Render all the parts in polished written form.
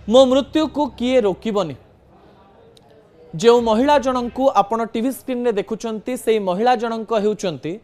मो मृत्यु को किए रोकबनी जो महिला जनक को आपण टीवी स्क्रीन रे देखुचंती से महिला जनक हेउचंती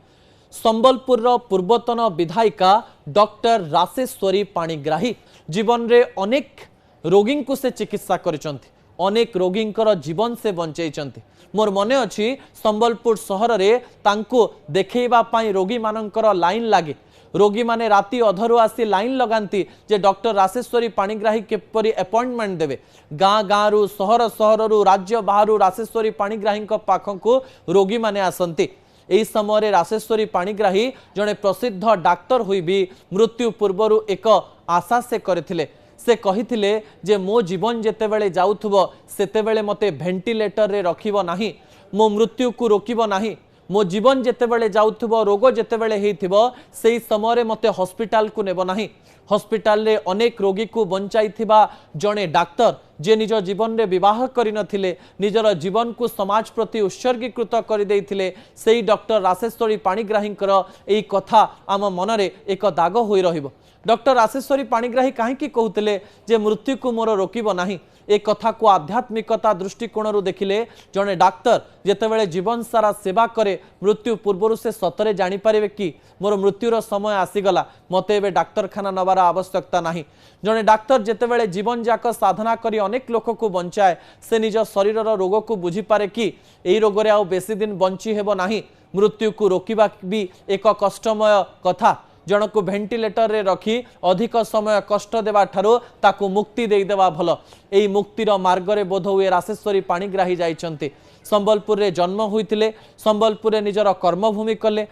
संबलपुर पूर्वतन विधायिका डॉक्टर राशेश्वरी पाणिग्राही। जीवन रे अनेक रोगी को से चिकित्सा करिसंती, अनेक रोगी जीवन से बंचैचंती। मोर मने अछि संबलपुर सहर रे तांको देखैबा पाई रोगी मानकर लाइन लागे। रोगी माने राति अधरू आसी लाइन लगाती जे डॉक्टर राशेश्वरी पाणिग्राही केपरी अपॉइंटमेंट देवे। गाँ गाँ रु सहर सहर रु राज्य बाहर राशेश्वरी पाणिग्राही पाखक रोगी माने आसंती। एही समय राशेश्वरी पाणिग्राही जड़े प्रसिद्ध डाक्टर हुई भी मृत्यु पूर्व एक आशा से करथिले। से कहिथिले जे मो जीवन जेतेबेले जाउथबो सेतेबेले मते वेंटिलेटर रे रखिबो नाही, मो मृत्यु को रोकिबो नाही। मो जीवन जेतेबेले जाउथबो रोग जेतेबेले हेइथिबो सेही समय मते हॉस्पिटल को नेबो नाही। हॉस्पिटल रे अनेक रोगी को बंचाइथिबा जणे डाक्टर जे निज जीवन रे विवाह करि नथिले, निजर जीवन को समाज प्रति उत्सर्गीकृत करि देइथिले, सेही डॉक्टर राशेश्वरी पाणिग्राहींकर एही कथा आम मनरे एक दाग होई रहिबो। डॉक्टर राशेश्वरी पाणिग्राही काहेकि कहूतिले जे मृत्यु को मोर रोकिबो नाही। ए कथा को आध्यात्मिकता दृष्टिकोण देखिले जड़े डाक्तर जेतेबेले जीवन सारा सेवा करे मृत्यु पूर्व से सतरे जानी पारे कि मोर मृत्युर समय आसीगला, मते एबे डाक्तरखाना नबार आवश्यकता नाही। जड़े डाक्तर जेतेबेले जीवन जाक साधना करी अनेक लोक को बंचाए से निज शरीरर रोग को बुझी पारे कि एई रोगरे आउ बेसी दिन बंची हेबो नाही। मृत्यु को रोकिबा भी एक कष्टमय कथा। जन को वेंटिलेटर रे रखी अधिक समय कष्ट देवा ठारो ताकू मुक्ति दे देवा भल। एई मुक्तिर मार्ग रे बोध हुए राशेश्वरी पाणिग्राही जाइछंती। संबलपुर रे जन्म होइतिले, संबलपुर रे निजर कर्मभूमि कले।